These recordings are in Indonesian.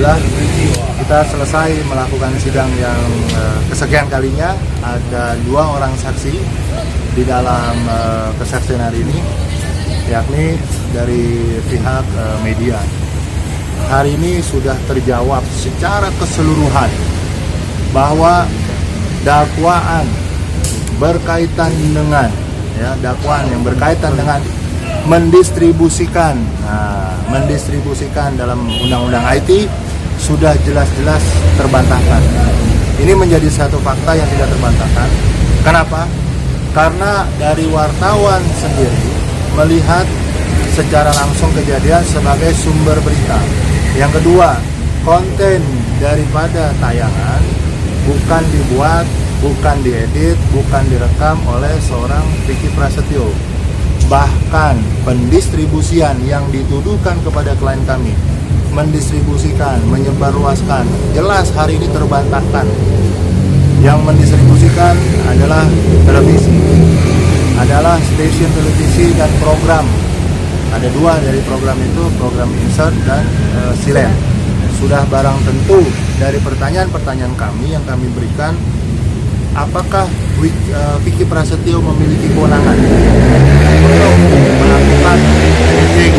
alhamdulillah kita selesai melakukan sidang yang kesekian kalinya. Ada 2 orang saksi di dalam kesaksian hari ini, yakni dari pihak media. Hari ini sudah terjawab secara keseluruhan bahwa dakwaan berkaitan dengan dakwaan yang berkaitan dengan mendistribusikan dalam undang-undang IT sudah jelas-jelas terbantahkan. Ini menjadi satu fakta yang tidak terbantahkan. Kenapa? Karena dari wartawan sendiri melihat secara langsung kejadian sebagai sumber berita. Yang kedua, konten daripada tayangan bukan dibuat, bukan diedit, bukan direkam oleh seorang Vicky Prasetyo. Bahkan pendistribusian yang dituduhkan kepada klien kami, mendistribusikan, menyebarluaskan, jelas hari ini terbantahkan. Yang mendistribusikan adalah televisi, adalah stasiun televisi dan program. Ada 2 dari program itu, program Insert dan Silen. Sudah barang tentu dari pertanyaan-pertanyaan kami yang kami berikan, apakah Vicky Prasetyo memiliki kewenangan untuk melakukan editing,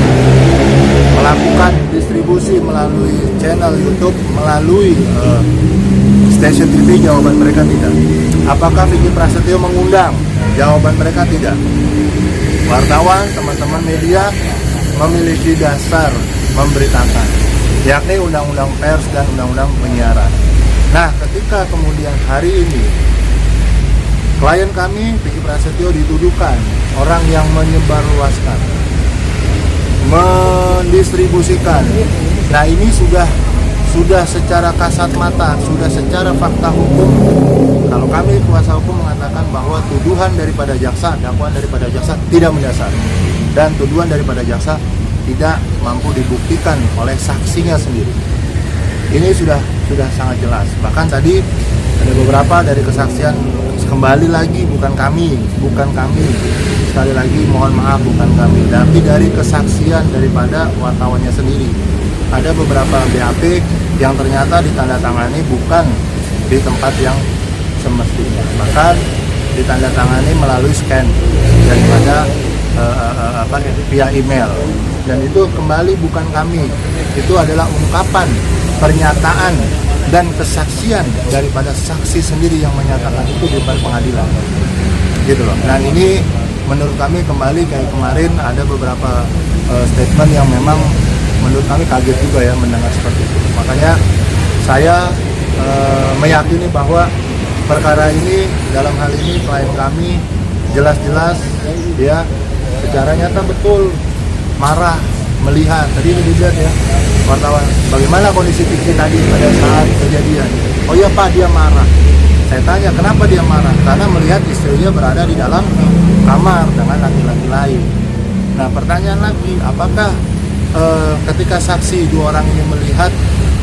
melakukan distribusi melalui channel YouTube, melalui stasiun TV? Jawaban mereka tidak. Apakah Vicky Prasetyo mengundang? Jawaban mereka tidak. Wartawan, teman-teman media memiliki dasar memberitakan, yakni Undang-Undang Pers dan Undang-Undang Penyiaran. Nah, ketika kemudian hari ini klien kami, Vicky Prasetyo, dituduhkan orang yang menyebarluaskan, mendistribusikan. Nah, ini sudah secara kasat mata, sudah secara fakta hukum. Kalau kami kuasa hukum mengatakan bahwa tuduhan daripada jaksa, dakwaan daripada jaksa tidak mendasar, dan tuduhan daripada jaksa tidak mampu dibuktikan oleh saksinya sendiri. Ini sudah sangat jelas. Bahkan tadi ada beberapa dari kesaksian, kembali lagi bukan kami, sekali lagi mohon maaf, bukan kami, tapi dari kesaksian daripada wartawannya sendiri. Ada beberapa BAP yang ternyata ditandatangani bukan di tempat yang semestinya, bahkan ditandatangani melalui scan daripada via email, dan itu kembali bukan kami. Itu adalah ungkapan, pernyataan dan kesaksian daripada saksi sendiri yang menyatakan itu di depan pengadilan, gitu loh. Dan ini menurut kami kembali kayak kemarin ada beberapa statement yang memang menurut kami kaget juga ya mendengar seperti itu. Makanya saya meyakini bahwa perkara ini, dalam hal ini klien kami jelas-jelas ya secara nyata betul marah melihat. Tadi dilihat ya wartawan, bagaimana kondisi Vicky tadi pada saat kejadian. Oh iya Pak, dia marah. Saya tanya kenapa dia marah, karena melihat istrinya berada di dalam kamar dengan laki-laki lain. Nah, pertanyaan lagi, apakah ketika saksi 2 orang ini melihat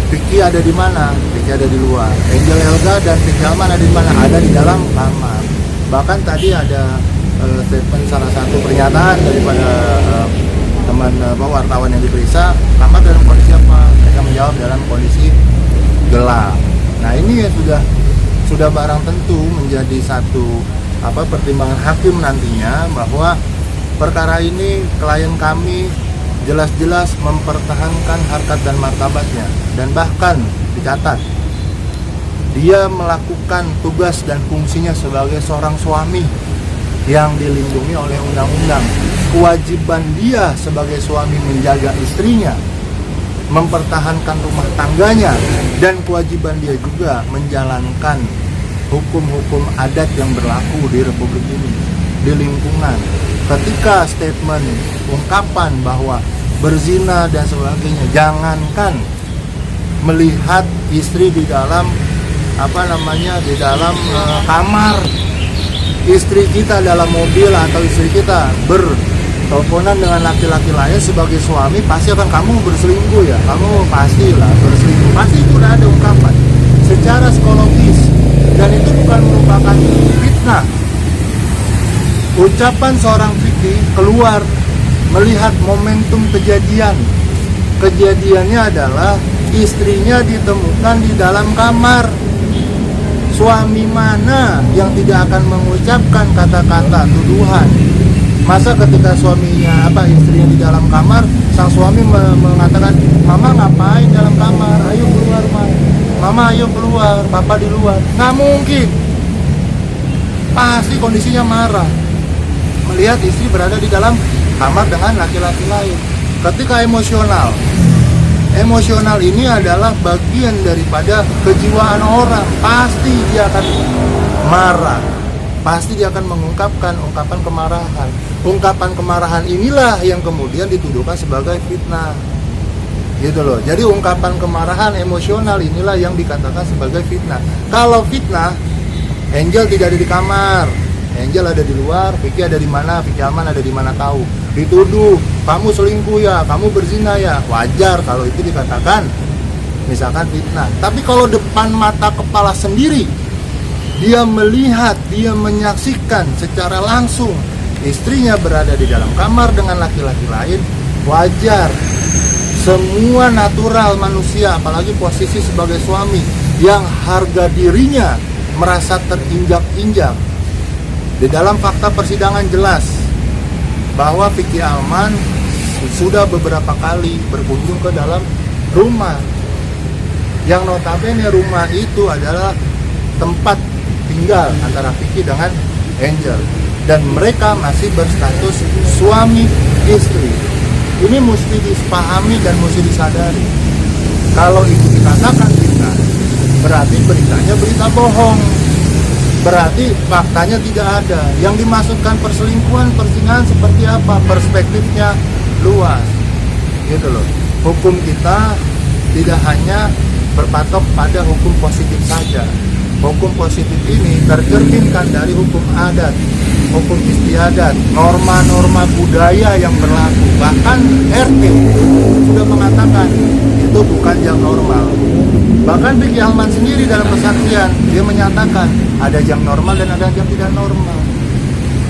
Vicky ada di mana? Vicky ada di luar. Angel Elga dan Vicky Alman ada di mana? Ada di dalam kamar. Bahkan tadi ada statement, salah satu pernyataan daripada teman wartawan yang diperiksa, kamar dalam kondisi apa? Mereka menjawab dalam kondisi gelap. Nah, ini ya sudah barang tentu menjadi satu pertimbangan hakim nantinya, bahwa perkara ini klien kami jelas-jelas mempertahankan harkat dan martabatnya, dan bahkan dicatat dia melakukan tugas dan fungsinya sebagai seorang suami yang dilindungi oleh undang-undang. Kewajiban dia sebagai suami menjaga istrinya, mempertahankan rumah tangganya, dan kewajiban dia juga menjalankan hukum-hukum adat yang berlaku di Republik ini, di lingkungan. Ketika statement, ungkapan bahwa berzina dan sebagainya, jangankan melihat istri di dalam di dalam kamar, istri kita dalam mobil atau istri kita berteleponan dengan laki-laki lain, sebagai suami pasti akan, kamu berselingkuh ya, kamu pastilah berselingkuh, pasti itu udah ada ungkapan secara psikologis, dan itu bukan merupakan fitnah. Ucapan seorang Vicky keluar melihat momentum kejadiannya adalah istrinya ditemukan di dalam kamar. Suami mana yang tidak akan mengucapkan kata-kata tuduhan? Masa ketika istrinya di dalam kamar, sang suami mengatakan, "Mama ngapain dalam kamar? Ayo keluar, Mama ayo keluar, Papa di luar." Nggak mungkin. Pasti kondisinya marah melihat istri berada di dalam kamar dengan laki-laki lain. Ketika emosional ini adalah bagian daripada kejiwaan orang. Pasti dia akan marah, pasti dia akan mengungkapkan ungkapan kemarahan. Ungkapan kemarahan inilah yang kemudian dituduhkan sebagai fitnah, gitu loh. Jadi ungkapan kemarahan emosional inilah yang dikatakan sebagai fitnah. Kalau fitnah, Angel tidak ada di kamar, Angel ada di luar, Vicky ada di mana, Vicky Alman ada di mana tahu. Dituduh, kamu selingkuh ya, kamu berzina ya, wajar kalau itu dikatakan misalkan fitnah. Tapi kalau depan mata kepala sendiri, dia melihat, dia menyaksikan secara langsung istrinya berada di dalam kamar dengan laki-laki lain, wajar. Semua natural manusia, apalagi posisi sebagai suami yang harga dirinya merasa terinjak-injak. Di dalam fakta persidangan jelas bahwa Vicky Alman sudah beberapa kali berkunjung ke dalam rumah yang notabene rumah itu adalah tempat tinggal antara Vicky dengan Angel, dan mereka masih berstatus suami istri. Ini mesti dipahami dan mesti disadari. Kalau itu dikatakan fitnah, berarti beritanya berita bohong, berarti faktanya tidak ada. Yang dimaksudkan perselingkuhan, perzinahan seperti apa? Perspektifnya luas, gitu loh. Hukum kita tidak hanya berpatok pada hukum positif saja. Hukum positif ini tercerminkan dari hukum adat, hukum istiadat, norma-norma budaya yang berlaku. Bahkan RT sudah mengatakan itu bukan yang normal. Bahkan Vicky Alman sendiri dalam kesaksian, dia menyatakan ada yang normal dan ada yang tidak normal.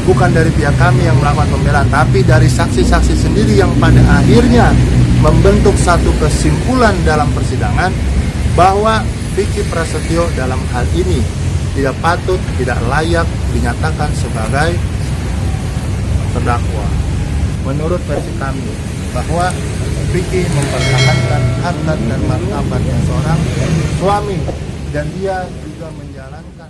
Bukan dari pihak kami yang melakukan pembelaan, tapi dari saksi-saksi sendiri yang pada akhirnya membentuk satu kesimpulan dalam persidangan bahwa Vicky Prasetyo dalam hal ini tidak patut, tidak layak dinyatakan sebagai terdakwa. Menurut versi kami, bahwa Vicky mempertahankan harkat dan martabatnya seorang suami, dan dia juga menjalankan